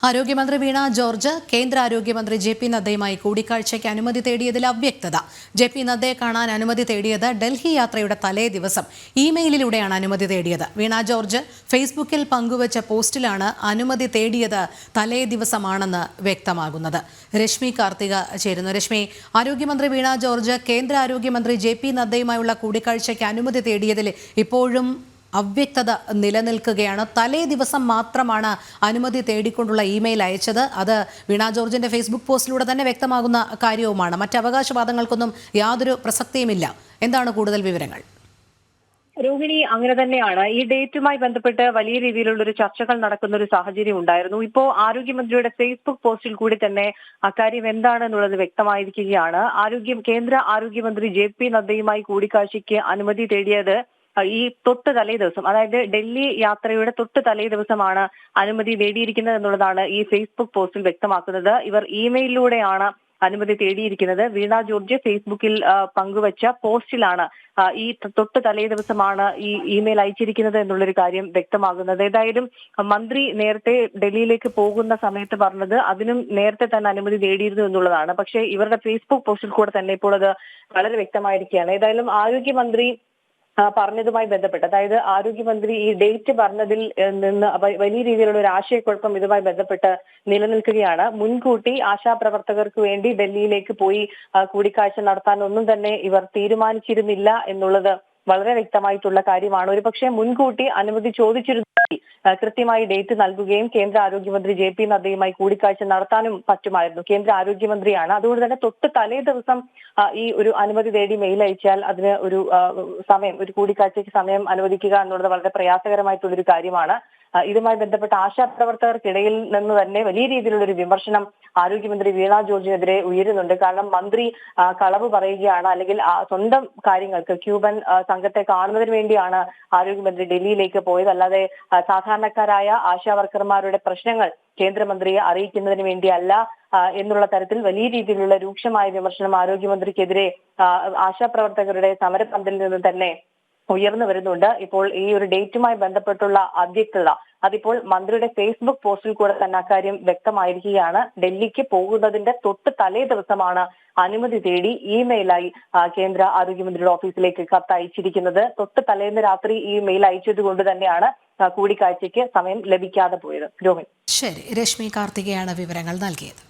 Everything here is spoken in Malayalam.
ആരോഗ്യമന്ത്രി വീണ ജോർജ് കേന്ദ്ര ആരോഗ്യമന്ത്രി ജെ.പി. നദ്ദയുമായി കൂടിക്കാഴ്ചയ്ക്ക് അനുമതി തേടിയതിൽ അവ്യക്തത. ജെ.പി. നദ്ദയെ കാണാൻ അനുമതി തേടിയത് ഡൽഹി യാത്രയുടെ തലേ ദിവസം ഇമെയിലിലൂടെയാണ് അനുമതി തേടിയത്. വീണ ജോർജ് ഫേസ്ബുക്കിൽ പങ്കുവച്ച പോസ്റ്റിലാണ് അനുമതി തേടിയത് തലേ ദിവസമാണെന്ന് വ്യക്തമാകുന്നത്. രശ്മി കാർത്തിക ചേരുന്നു. രശ്മി, ആരോഗ്യമന്ത്രി വീണ ജോർജ് കേന്ദ്ര ആരോഗ്യമന്ത്രി ജെ.പി. നദ്ദയുമായുള്ള കൂടിക്കാഴ്ചയ്ക്ക് അനുമതി തേടിയതിൽ ഇപ്പോഴും അവ്യക്തത നിലനിൽക്കുകയാണ്. തലേ ദിവസം മാത്രമാണ് അനുമതി തേടിക്കൊണ്ടുള്ള ഇമെയിൽ അയച്ചത്. അത് വീണ ജോർജിന്റെ ഫേസ്ബുക്ക് പോസ്റ്റിലൂടെ തന്നെ വ്യക്തമാകുന്ന കാര്യവുമാണ്. മറ്റ് അവകാശവാദങ്ങൾക്കൊന്നും യാതൊരു പ്രസക്തിയുമില്ല. എന്താണ് കൂടുതൽ വിവരങ്ങൾ? രോഹിണി, അങ്ങനെ തന്നെയാണ്. ഈ ഡേറ്റുമായി ബന്ധപ്പെട്ട് വലിയ രീതിയിലുള്ള ഒരു ചർച്ചകൾ നടക്കുന്ന ഒരു സാഹചര്യം ഉണ്ടായിരുന്നു. ഇപ്പോ ആരോഗ്യമന്ത്രിയുടെ ഫേസ്ബുക്ക് പോസ്റ്റിൽ കൂടി തന്നെ അക്കാര്യം എന്താണെന്നുള്ളത് വ്യക്തമായിരിക്കുകയാണ്. കേന്ദ്ര ആരോഗ്യമന്ത്രി ജെ.പി. നദ്ദയുമായി കൂടിക്കാഴ്ചയ്ക്ക് അനുമതി തേടിയത് ഈ തൊട്ട് തലേ ദിവസം, അതായത് ഡൽഹി യാത്രയുടെ തൊട്ട് തലേ ദിവസമാണ് അനുമതി നേടിയിരിക്കുന്നത് എന്നുള്ളതാണ് ഈ ഫേസ്ബുക്ക് പോസ്റ്റിൽ വ്യക്തമാക്കുന്നത്. ഇവർ ഇമെയിലിലൂടെയാണ് അനുമതി തേടിയിരിക്കുന്നത്. വീണ ജോർജ് ഫേസ്ബുക്കിൽ പങ്കുവച്ച പോസ്റ്റിലാണ് ഈ തൊട്ട് തലേ ദിവസമാണ് ഈ ഇമെയിൽ അയച്ചിരിക്കുന്നത് എന്നുള്ളൊരു കാര്യം വ്യക്തമാകുന്നത്. ഏതായാലും മന്ത്രി നേരത്തെ ഡൽഹിയിലേക്ക് പോകുന്ന സമയത്ത് പറഞ്ഞത് അതിനും നേരത്തെ തന്നെ അനുമതി നേടിയിരുന്നു എന്നുള്ളതാണ്. പക്ഷേ ഇവരുടെ ഫേസ്ബുക്ക് പോസ്റ്റിൽ കൂടെ തന്നെ ഇപ്പോൾ അത് വളരെ വ്യക്തമായിരിക്കുകയാണ്. ഏതായാലും ആരോഗ്യമന്ത്രി പറഞ്ഞതുമായി ബന്ധപ്പെട്ട്, അതായത് ആരോഗ്യമന്ത്രി ഈ ഡേറ്റ് പറഞ്ഞതിൽ നിന്ന് വലിയ രീതിയിലുള്ള ഒരു ആശയക്കുഴപ്പം ഇതുമായി ബന്ധപ്പെട്ട് നിലനിൽക്കുകയാണ്. മുൻകൂട്ടി ആശാപ്രവർത്തകർക്ക് വേണ്ടി ഡൽഹിയിലേക്ക് പോയി കൂടിക്കാഴ്ച നടത്താൻ ഒന്നും തന്നെ ഇവർ തീരുമാനിച്ചിരുന്നില്ല എന്നുള്ളത് വളരെ വ്യക്തമായിട്ടുള്ള കാര്യമാണ്. ഒരുപക്ഷെ മുൻകൂട്ടി അനുമതി ചോദിച്ചിരുന്നു കൃത്യമായി ഡേറ്റ് നൽകുകയും കേന്ദ്ര ആരോഗ്യമന്ത്രി ജെ.പി. നദ്ദയുമായി കൂടിക്കാഴ്ച നടത്താനും പറ്റുമായിരുന്നു. കേന്ദ്ര ആരോഗ്യമന്ത്രിയാണ്. അതുകൊണ്ട് തന്നെ തൊട്ട് തലേ ദിവസം ഈ ഒരു അനുമതി തേടി മെയിൽ അയച്ചാൽ അതിന് ഒരു കൂടിക്കാഴ്ചയ്ക്ക് സമയം അനുവദിക്കുക എന്നുള്ളത് വളരെ പ്രയാസകരമായിട്ടുള്ളൊരു കാര്യമാണ്. ഇതുമായി ബന്ധപ്പെട്ട ആശാപ്രവർത്തകർക്കിടയിൽ നിന്ന് തന്നെ വലിയ രീതിയിലുള്ള ഒരു വിമർശനം ആരോഗ്യമന്ത്രി വീണ ജോർജിനെതിരെ ഉയരുന്നുണ്ട്. കാരണം മന്ത്രി കളവ് പറയുകയാണ്, അല്ലെങ്കിൽ സ്വന്തം കാര്യങ്ങൾക്ക് ക്യൂബൻ സംഘത്തെ കാണുന്നതിന് വേണ്ടിയാണ് ആരോഗ്യമന്ത്രി ഡൽഹിയിലേക്ക് പോയത്, അല്ലാതെ സാധാരണക്കാരായ ആശാവർക്കർമാരുടെ പ്രശ്നങ്ങൾ കേന്ദ്രമന്ത്രിയെ അറിയിക്കുന്നതിന് വേണ്ടിയല്ല എന്നുള്ള തരത്തിൽ വലിയ രീതിയിലുള്ള രൂക്ഷമായ വിമർശനം ആരോഗ്യമന്ത്രിക്കെതിരെ ആശാപ്രവർത്തകരുടെ സമരപന്തലിൽ നിന്ന് തന്നെ ഉയർന്നു വരുന്നുണ്ട്. ഇപ്പോൾ ഈ ഒരു ഡേറ്റുമായി ബന്ധപ്പെട്ടുള്ള അവ്യക്തത അതിപ്പോൾ മന്ത്രിയുടെ ഫേസ്ബുക്ക് പോസ്റ്റിൽ കൂടെ തന്നെ അക്കാര്യം വ്യക്തമായിരിക്കുകയാണ്. ഡൽഹിക്ക് പോകുന്നതിന്റെ തൊട്ട് തലേ ദിവസമാണ് അനുമതി തേടി ഇമെയിലായി കേന്ദ്ര ആരോഗ്യമന്ത്രിയുടെ ഓഫീസിലേക്ക് കത്ത് അയച്ചിരിക്കുന്നത്. തൊട്ട് തലേന്ന് രാത്രി ഈ മെയിൽ അയച്ചത് കൊണ്ട് തന്നെയാണ് കൂടിക്കാഴ്ചയ്ക്ക് സമയം ലഭിക്കാതെ പോയത്. രോഹിണി. ശരി, രശ്മി കാർത്തികയാണ് വിവരങ്ങൾ നൽകിയത്.